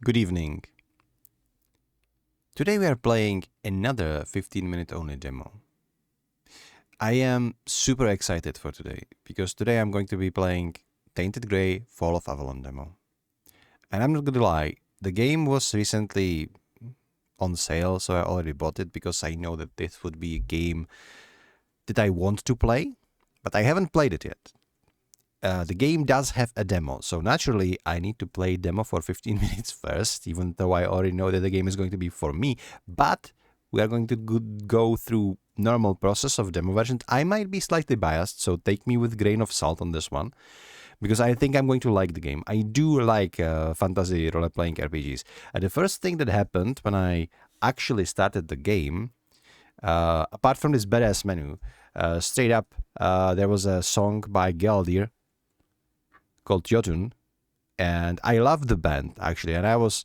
Good evening. Today we are playing another 15-minute only demo. I am super excited for today, because today I'm going to be playing Tainted Grail, Fall of Avalon demo. And I'm not gonna lie, the game was recently on sale, so I already bought it because I know that this would be a game that I want to play, but I haven't played it yet. The game does have a demo, so naturally I need to play demo for 15 minutes first, even though I already know that the game is going to be for me, but we are going to go through normal process of demo version. I might be slightly biased, so take me with a grain of salt on this one, because I think I'm going to like the game. I do like fantasy role-playing RPGs. And the first thing that happened when I actually started the game, apart from this badass menu, straight up, there was a song by Galdir called Jotun, and I loved the band actually, and I was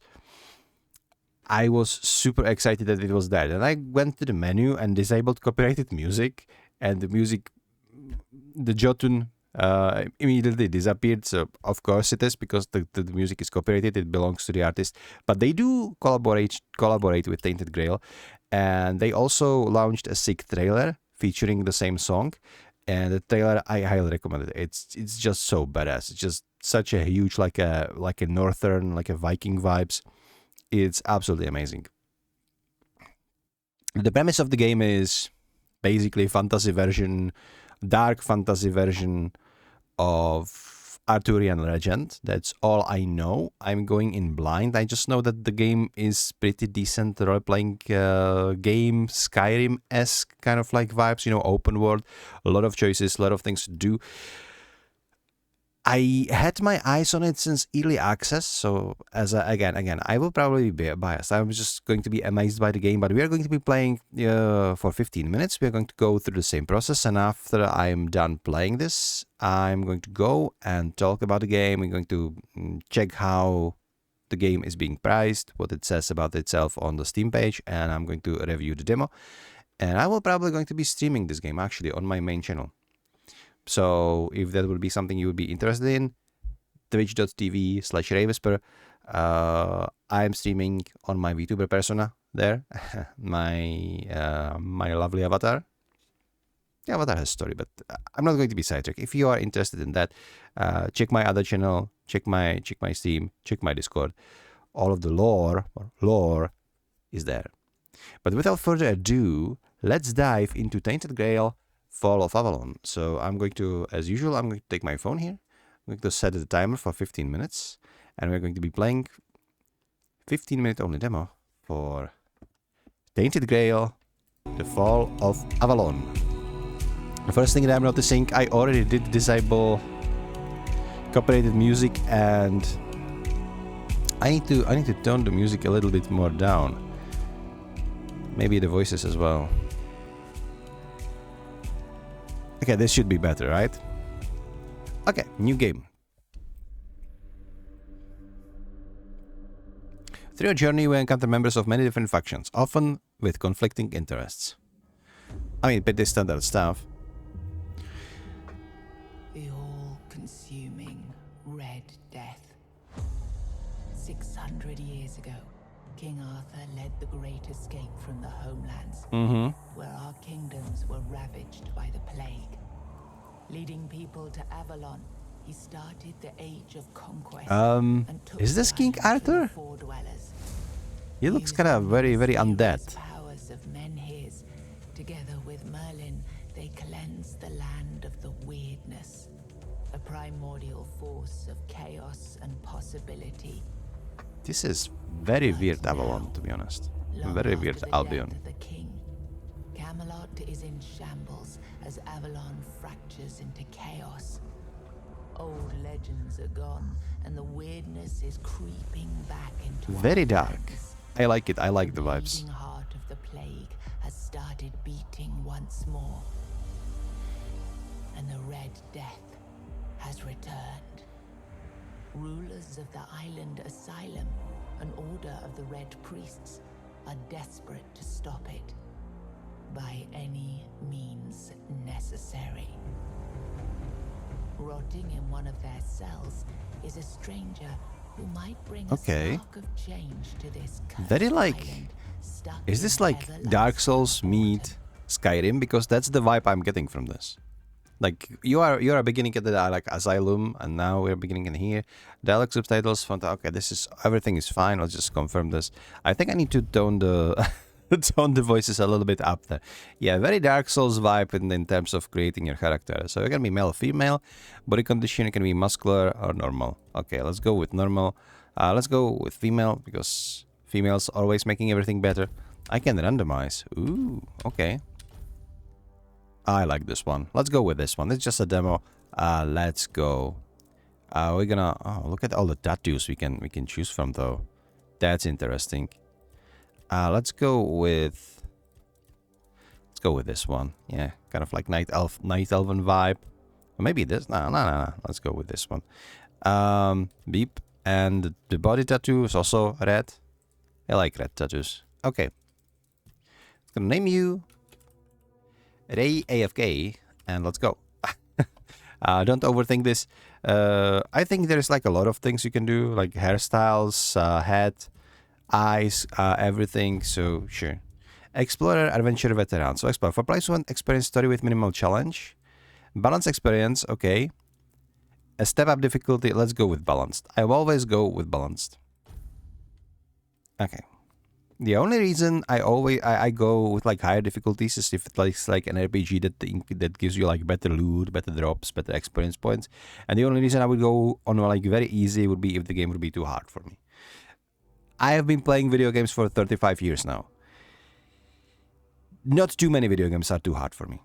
super excited that it was there. And I went to the menu and disabled copyrighted music, and the Jotun immediately disappeared. So of course it is, because the music is copyrighted, it belongs to the artist. But they do collaborate with Tainted Grail, and they also launched a sick trailer featuring the same song. And the trailer, I highly recommend it. It's just so badass. It's just such a huge, like a northern, like a Viking vibes. It's absolutely amazing. The premise of the game is basically dark fantasy version of Arthurian legend. That's all I know. I'm going in blind. I just know that the game is pretty decent role-playing game, Skyrim-esque kind of like vibes, open world, a lot of choices, a lot of things to do. I had my eyes on it since early access, so again, I will probably be biased. I'm just going to be amazed by the game, but we are going to be playing for 15 minutes. We are going to go through the same process, and after I'm done playing this, I'm going to go and talk about the game. We're going to check how the game is being priced, what it says about itself on the Steam page, and I'm going to review the demo. And I will probably going to be streaming this game actually on my main channel. So if that would be something you would be interested in, twitch.tv/RayWhisper. I'm streaming on my VTuber persona there, my lovely avatar. The avatar has story, but I'm not going to be sidetracked. If you are interested in that, check my other channel, check my Steam, check my Discord. All of the lore is there. But without further ado, let's dive into Tainted Grail, Fall of Avalon. So I'm going to, as usual, I'm going to take my phone here. I'm going to set the timer for 15 minutes. And we're going to be playing 15-minute only demo for Tainted Grail, the Fall of Avalon. The first thing that I'm noticing, I already did disable copyrighted music, and I need to tone the music a little bit more down. Maybe the voices as well. Okay, this should be better, right? Okay, new game. Through your journey, we encounter members of many different factions, often with conflicting interests. I mean, pretty standard stuff. The all-consuming Red Death. 600 years ago, King Arthur led the Great Escape from the homelands, where our kingdoms were ravaged by the plague. Leading people to Avalon, he started the Age of Conquest. Is this King Arthur? He looks kind of very, very undead. Powers of Menhirs, together with Merlin, they cleansed the land of the weirdness, a primordial force of chaos and possibility. This is very weird Avalon, to be honest. Very weird Albion. The king, Camelot is in shambles as Avalon fractures into chaos. Old legends are gone, and the weirdness is creeping back into very dark. Lands. I like it. I like the vibes. The heart of the plague has started beating once more, and the Red Death has returned. Rulers of the island Asylum, an order of the Red Priests, are desperate to stop it by any means necessary. Rotting in one of their cells is a stranger who might bring Okay. a spark of change to this Very cursed like... island stuck Is this in like everlasting Dark Souls boredom. meet Skyrim? Because that's the vibe I'm getting from this. Like you are beginning at the like asylum, and now we're beginning in here. Dialogue subtitles, font. Okay, this is everything is fine. Let's just confirm this. I think I need to tone the tone the voices a little bit up there. Yeah, very Dark Souls vibe in terms of creating your character. So it can be male or female. Body condition can be muscular or normal. Okay, let's go with normal. Let's go with female because females always making everything better. I can randomize. Ooh, okay. I like this one. Let's go with this one. It's just a demo. Let's go. We're gonna... Oh, look at all the tattoos we can choose from, though. That's interesting. Let's go with... Let's go with this one. Yeah, kind of like night elven vibe. Or maybe this. No. Let's go with this one. Beep. And the body tattoo is also red. I like red tattoos. Okay. I'm gonna name you Ray AFK, and let's go. Don't overthink this. I think there's like a lot of things you can do, like hairstyles, head, eyes, everything. So sure. Explorer, adventure, veteran. So explore. For players who want experience story with minimal challenge. Balance experience, okay. A step up difficulty, let's go with balanced. I always go with balanced. Okay. The only reason I go with like higher difficulties is if it's like an RPG that gives you like better loot, better drops, better experience points. And the only reason I would go on like very easy would be if the game would be too hard for me. I have been playing video games for 35 years now. Not too many video games are too hard for me.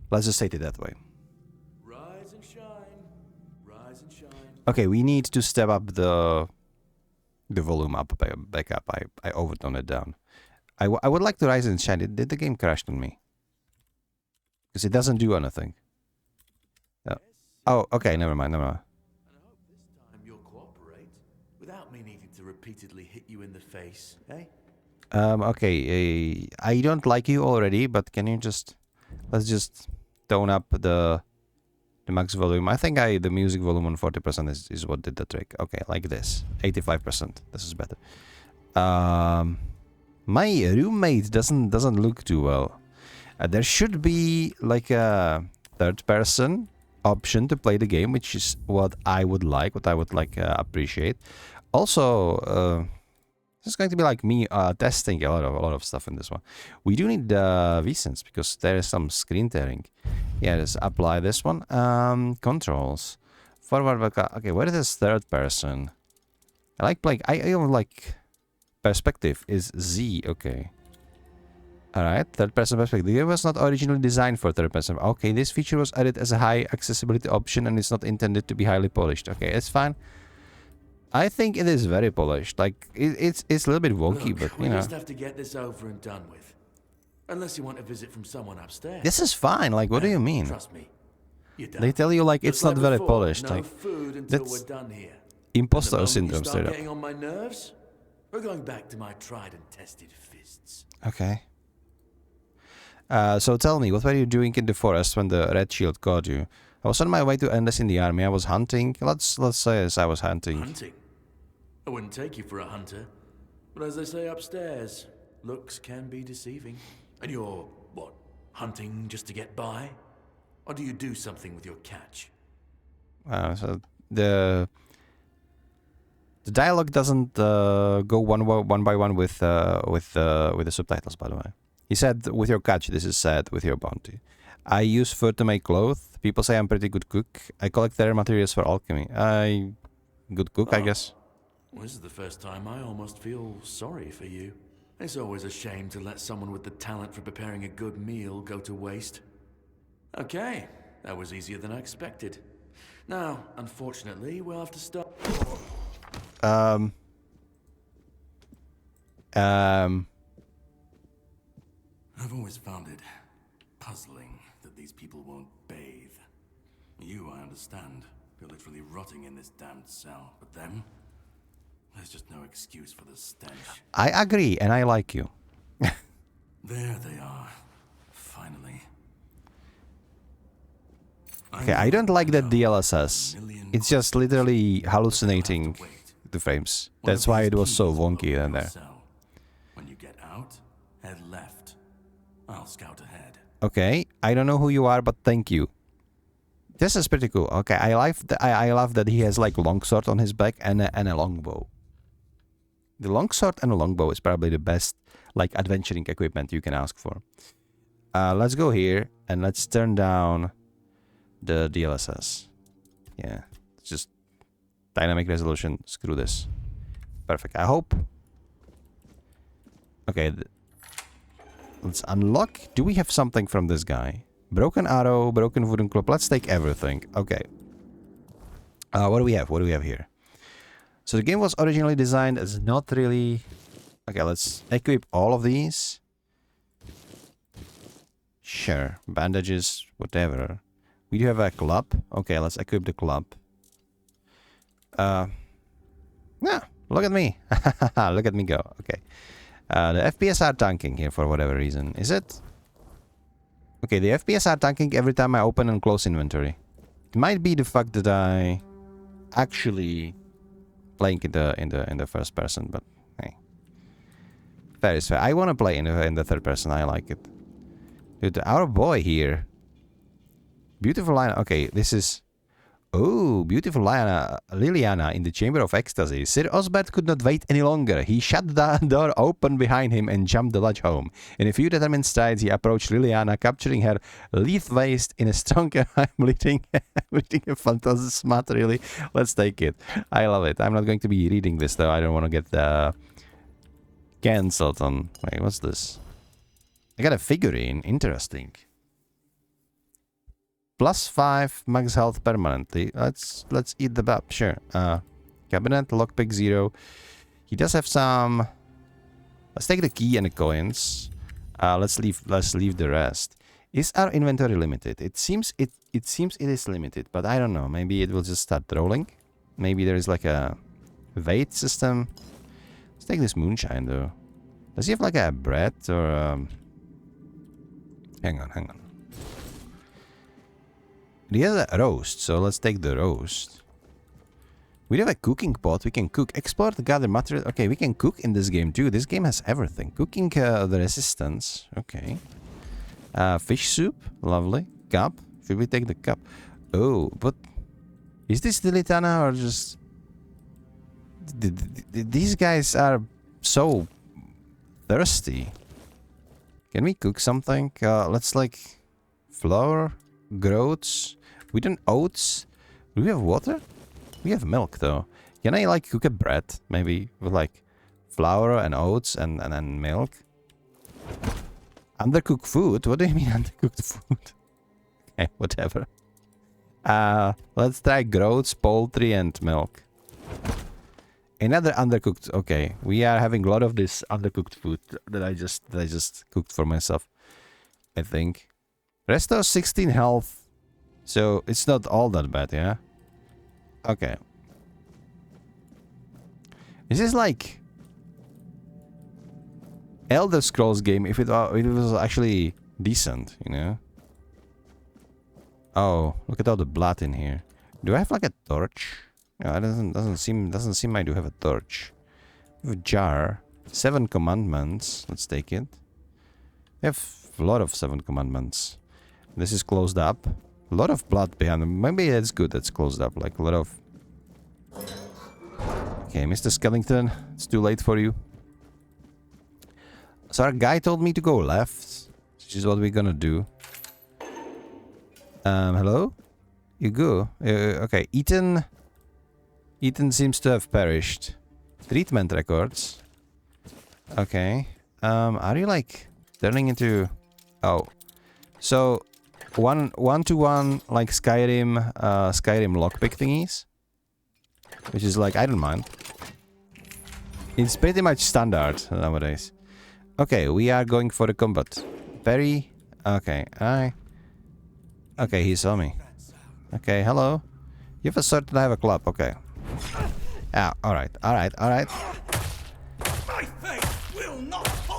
Let's just say it that way. Rise and shine. Rise and shine. Okay, we need to step up the volume up, back up. I overtoned it down. I would like to rise and shine. Did the game crash on me? Because it doesn't do anything. No. Oh, okay, never mind. And I hope this time you'll cooperate without me needing to repeatedly hit you in the face, eh? Okay, I don't like you already, but can you just... Let's just tone up the max volume. I think the music volume on 40% is what did the trick. Okay, like this. 85%. This is better. My roommate doesn't look too well. There should be like a third person option to play the game, which is what I would like, appreciate. Also, this is going to be like me testing a lot of stuff in this one. We do need VSyncs because there is some screen tearing. Yeah, just apply this one. Controls. Forward, back. Okay, where is this third person? I like playing. I even like perspective is Z. Okay. Alright, third person perspective. The game was not originally designed for third person. Okay, this feature was added as a high accessibility option and it's not intended to be highly polished. Okay, it's fine. I think it is very polished. Like it's a little bit wonky, but you know. We just have to get this over and done with. Unless you want a visit from someone upstairs. This is fine. Like, what do you mean? Trust me. You're done. They tell you like it's Just not like very before, polished. no like food until that's we're done here. imposter And the moment syndrome you straight start up. getting on my nerves, we're going back to my tried and tested fists. Okay. So tell me, what were you doing in the forest when the red shield caught you? I was on my way to end us in the army. I was hunting. Let's say as I was hunting. Hunting? I wouldn't take you for a hunter. But as they say upstairs, looks can be deceiving. And you're, what, hunting just to get by? Or do you do something with your catch? So the dialogue doesn't go one by one with the subtitles. By the way, he said, "With your catch, this is said with your bounty." I use fur to make clothes. People say I'm pretty good cook. I collect rare materials for alchemy. Good cook, I guess. Well, this is the first time I almost feel sorry for you. It's always a shame to let someone with the talent for preparing a good meal go to waste. Okay, that was easier than I expected. Now, unfortunately, we'll have to stop. I've always found it puzzling that these people won't bathe. You, I understand. You're literally rotting in this damned cell. But them? There's just no excuse for the stench. I agree, and I like you. There they are. Finally. Okay, I don't like that DLSS. It's just literally hallucinating the frames. One That's of why these it was so keys will wonky open in your there. cell. When you get out, head left. I'll scout ahead. Okay, I don't know who you are, but thank you. This is pretty cool. Okay, I love that he has like longsword on his back and a longbow. The longsword and a longbow is probably the best like adventuring equipment you can ask for. Let's go here and let's turn down the DLSS. Yeah, it's just dynamic resolution. Screw this. Perfect. I hope. Okay, let's unlock. Do we have something from this guy? Broken arrow, broken wooden club. Let's take everything. Okay. What do we have? What do we have here? So the game was originally designed as not really... Okay, let's equip all of these. Sure. Bandages, whatever. We do have a club. Okay, let's equip the club. Yeah, look at me. Look at me go. Okay. The FPS are tanking here for whatever reason. Is it? Okay, the FPS are tanking every time I open and close inventory. It might be the fact that I actually playing in the first person, but hey, fair is fair. I want to play in the third person. I like it. Dude, our boy here. Beautiful line. Okay, this is... Oh, beautiful Liliana in the Chamber of Ecstasy. Sir Osbert could not wait any longer. He shut the door open behind him and jumped the ledge home. In a few determined strides, he approached Liliana, capturing her lithe waist in a strong... I'm reading a fantasy smart, really. Let's take it. I love it. I'm not going to be reading this, though. I don't want to get cancelled on... Wait, what's this? I got a figurine. Interesting. +5 max health permanently. Let's eat the bap. Sure. Cabinet, lockpick 0. He does have some... Let's take the key and the coins. Let's leave the rest. Is our inventory limited? It seems it is limited, but I don't know. Maybe it will just start rolling. Maybe there is like a weight system. Let's take this moonshine though. Does he have like a bread or hang on. He has a roast, so let's take the roast. We have a cooking pot. We can cook. Explore the gather material. Okay, we can cook in this game too. This game has everything. Cooking the resistance. Okay. Fish soup. Lovely. Cup. Should we take the cup? Oh, but is this the Litana or just... These guys are so thirsty. Can we cook something? Let's like... Flour. Groats. We don't oats. Do we have water? We have milk though. Can I like cook a bread? Maybe with like flour and oats and then milk? Undercooked food? What do you mean undercooked food? Okay, whatever. Let's try groats, poultry and milk. Another undercooked. Okay, we are having a lot of this undercooked food that I just cooked for myself. I think. Restore 16 health. So it's not all that bad, yeah? Okay. This is like Elder Scrolls game if it was actually decent, you know? Oh, look at all the blood in here. Do I have like a torch? No, it doesn't seem I do have a torch. I have a jar. 7 commandments. Let's take it. I have a lot of 7 commandments. This is closed up. A lot of blood behind them. Maybe that's good that's closed up. Like a lot of... Okay, Mr. Skellington. It's too late for you. So our guy told me to go left. Which is what we're gonna do. Hello? You go. Okay, Ethan seems to have perished. Treatment records. Okay. Are you like turning into... Oh. So... One-to-one like Skyrim lockpick thingies, which is like I don't mind. It's pretty much standard nowadays. Okay, we are going for the combat. Perry. Okay, okay, he saw me. Okay, hello. You have a sword and I have a club. Okay. Ah, all right.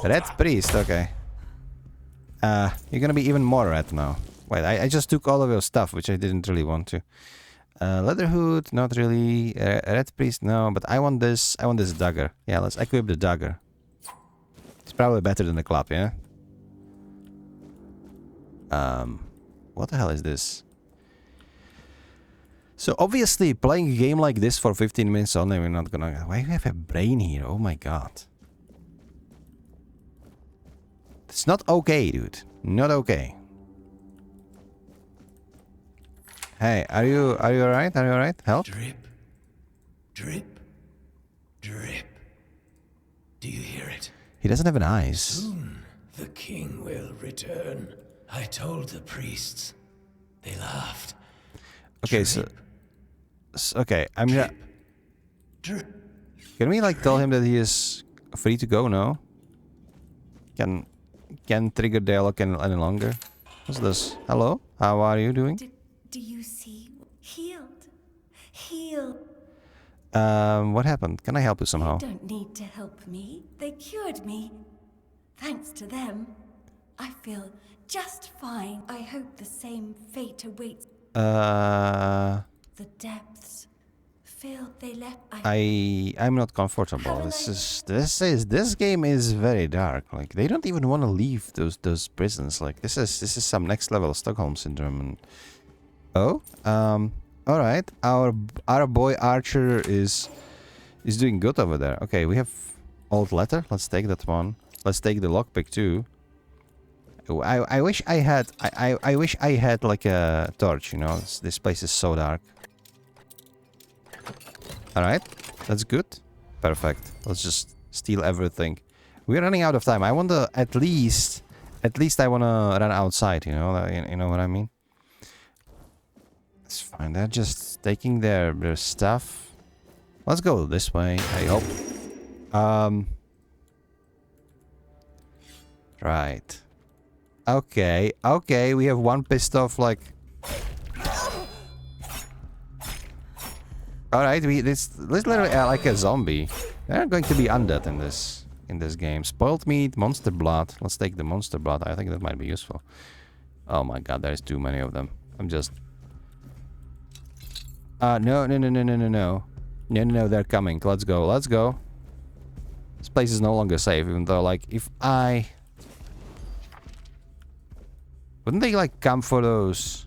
Red priest. Okay. You're gonna be even more red now. Wait, I just took all of your stuff, which I didn't really want to. Leather hood, not really. Red priest, no. But I want this. I want this dagger. Yeah, let's equip the dagger. It's probably better than the club, yeah. What the hell is this? So obviously, playing a game like this for 15 minutes only, we're not gonna. Why do you have a brain here? Oh my god. It's not okay, dude. Not okay. Hey, are you alright? Are you alright? Help? Drip, drip, drip. Do you hear it? He doesn't have an eyes. Soon the king will return. I told the priests. They laughed. Okay, okay, I'm gonna. Drip. Can we like tell him that he is free to go now? Can trigger dialogue any longer? What's this? Hello? How are you doing? Do you see? Healed. Healed. What happened? Can I help you somehow? You don't need to help me. They cured me. Thanks to them, I feel just fine. I hope the same fate awaits. The depths. Phil, they left. I'm not comfortable. This game is very dark. Like they don't even want to leave those prisons. Like this is some next level Stockholm syndrome. And oh, all right. Our boy Archer is doing good over there. Okay, we have old letter. Let's take that one. Let's take the lockpick too. I wish I had I wish I had like a torch. You know, this place is so dark. Alright, that's good. Perfect. Let's just steal everything. We're running out of time. I want to at least I want to run outside, you know what I mean? It's fine. They're just taking their stuff. Let's go this way, I hope. Right. Okay, we have one pissed off like. Alright, this literally like a zombie. They're going to be undead in this game. Spoiled meat, monster blood. Let's take the monster blood. I think that might be useful. Oh my god, there's too many of them. I'm just no, they're coming. Let's go. This place is no longer safe, even though like if I wouldn't they like come for those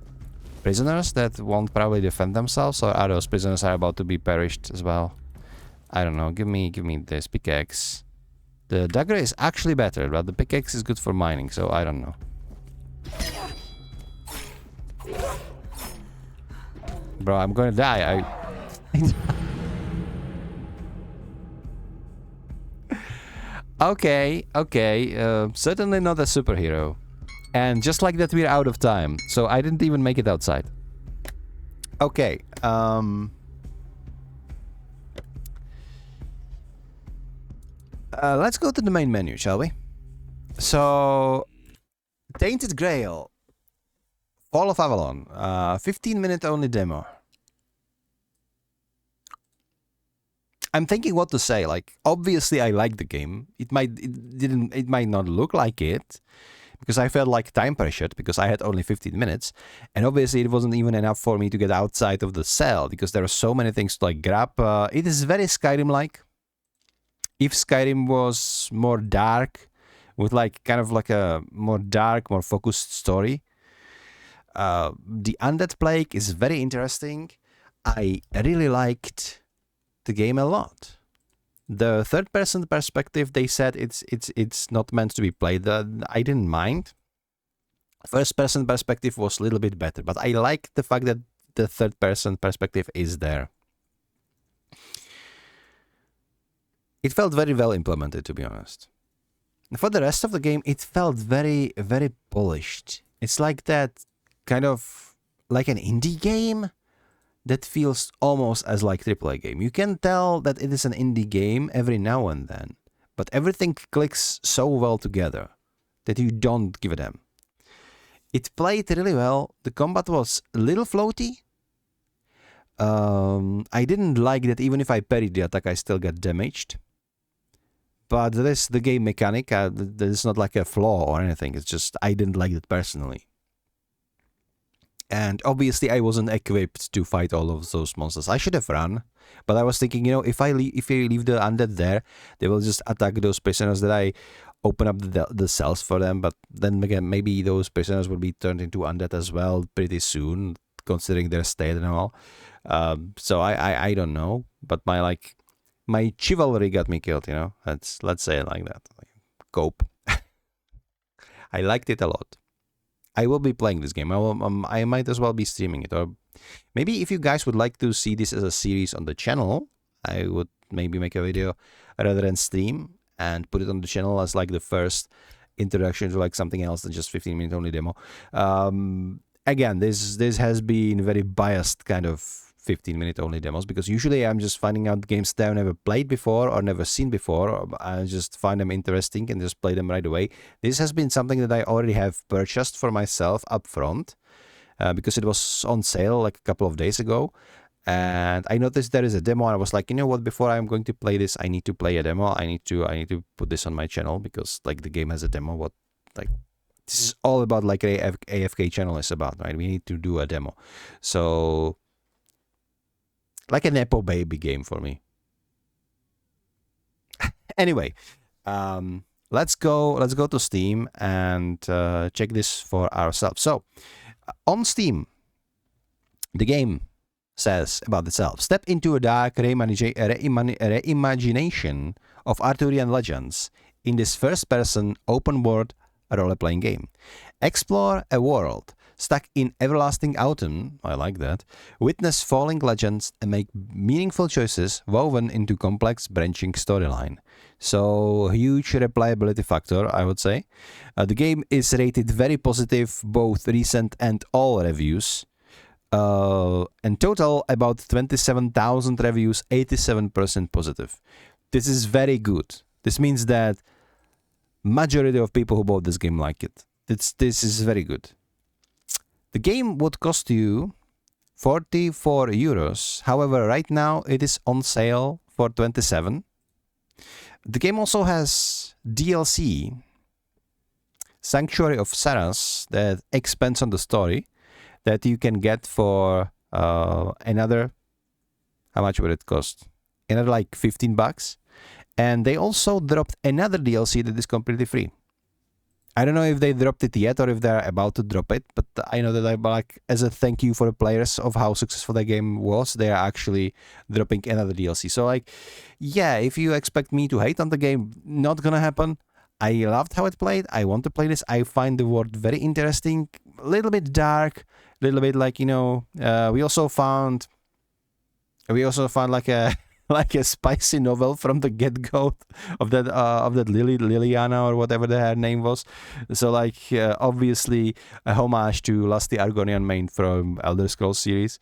prisoners that won't probably defend themselves, or are those prisoners are about to be perished as well? I don't know. Give me this pickaxe. The dagger is actually better, but the pickaxe is good for mining, so I don't know. Bro, I'm gonna die. Okay. Certainly not a superhero. And just like that, we're out of time. So I didn't even make it outside. Okay. Let's go to the main menu, shall we? So, Tainted Grail. Fall of Avalon. 15-minute only demo. I'm thinking what to say. Like, obviously I like the game. It might not look like it. Because I felt like time pressured because I had only 15 minutes. And obviously it wasn't even enough for me to get outside of the cell because there are so many things to like grab. It is very Skyrim-like. If Skyrim was more dark, with like kind of like a more dark, more focused story. The Undead Plague is very interesting. I really liked the game a lot. The third-person perspective, they said it's not meant to be played. I didn't mind. First-person perspective was a little bit better, but I like the fact that the third-person perspective is there. It felt very well implemented, to be honest. For the rest of the game, it felt very, very polished. It's like that kind of like an indie game that feels almost as like AAA game. You can tell that it is an indie game every now and then, but everything clicks so well together that you don't give a damn. It played really well. The combat was a little floaty. I didn't like that even if I parried the attack, I still got damaged. But that is the game mechanic. There's not like a flaw or anything. It's just I didn't like it personally. And obviously I wasn't equipped to fight all of those monsters. I should have run, but I was thinking, you know, if I leave the undead there, they will just attack those prisoners that I open up the cells for them. But then again, maybe those prisoners will be turned into undead as well pretty soon, considering their state and all. So I don't know, but my chivalry got me killed, you know. Let's say it like that. Cope. I liked it a lot. I will be playing this game. I might as well be streaming it. Or maybe if you guys would like to see this as a series on the channel, I would maybe make a video rather than stream and put it on the channel as like the first introduction to like something else than just 15-minute only demo. Again, this has been very biased kind of 15-minute only demos, because usually I'm just finding out games that I've never played before or never seen before. Or I just find them interesting and just play them right away. This has been something that I already have purchased for myself up front, because it was on sale like a couple of days ago. And I noticed there is a demo, and I was like, you know what, before I'm going to play this, I need to play a demo. I need to put this on my channel, because like the game has a demo. What like this is all about, like AFK channel is about, right? We need to do a demo. So like a Nepo baby game for me. Anyway, let's go to Steam and check this for ourselves. So on Steam, the game says about itself: step into a dark reimagination of Arthurian legends in this first-person open-world role-playing game. Explore a world stuck in everlasting autumn, I like that, witness falling legends and make meaningful choices woven into complex branching storyline. So, huge replayability factor, I would say. The game is rated very positive, both recent and all reviews. In total, about 27,000 reviews, 87% positive. This is very good. This means that majority of people who bought this game like it. This is very good. The game would cost you 44 euros. However, right now it is on sale for 27. The game also has DLC, Sanctuary of Saras, that expands on the story, that you can get for another, how much would it cost? Another like $15. And they also dropped another DLC that is completely free. I don't know if they dropped it yet or if they're about to drop it, but I know that like as a thank you for the players of how successful the game was, they are actually dropping another DLC. So like, yeah, if you expect me to hate on the game, not gonna happen. I loved how it played. I want to play this. I find the world very interesting, a little bit dark, a little bit like, you know, we also found like a like a spicy novel from the get-go of that Liliana or whatever her name was. So like obviously a homage to Lusty Argonian main from Elder Scrolls series,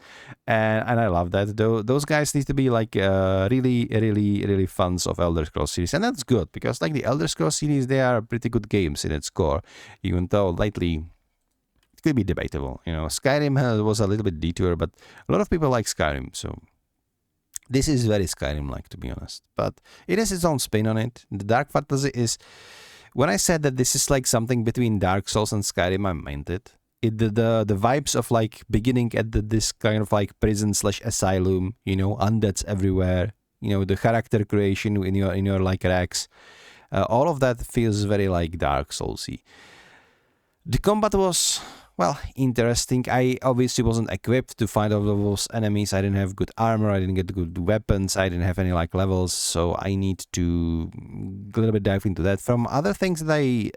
and I love that. Those guys need to be like really fans of Elder Scrolls series, and that's good, because like the Elder Scrolls series, they are pretty good games in its core, even though lately it could be debatable. You know, Skyrim was a little bit detour, but a lot of people like Skyrim, so this is very Skyrim-like, to be honest. But it has its own spin on it. The Dark Fantasy is... When I said that this is like something between Dark Souls and Skyrim, I meant it. The vibes of like beginning at this kind of like prison/asylum, you know, undeads everywhere, you know, the character creation in your like racks, all of that feels very like Dark Soulsy. The combat was, well, interesting. I obviously wasn't equipped to fight all those enemies. I didn't have good armor. I didn't get good weapons. I didn't have any like levels. So I need to a little bit dive into that. From other things that I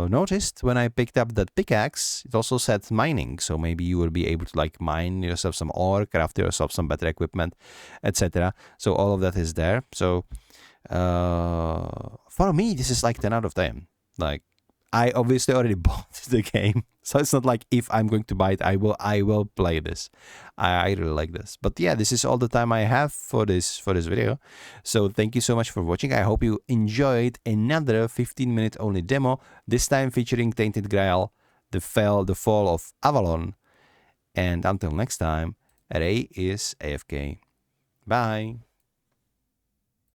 noticed when I picked up that pickaxe, it also said mining. So maybe you will be able to like mine yourself some ore, craft yourself some better equipment, etc. So all of that is there. So for me, this is like 10 out of 10. Like, I obviously already bought the game, so it's not like if I'm going to buy it, I will play this. I really like this. But yeah, this is all the time I have for this video. So thank you so much for watching. I hope you enjoyed another 15-minute only demo. This time featuring Tainted Grail, the Fall of Avalon. And until next time, Ray is AFK. Bye.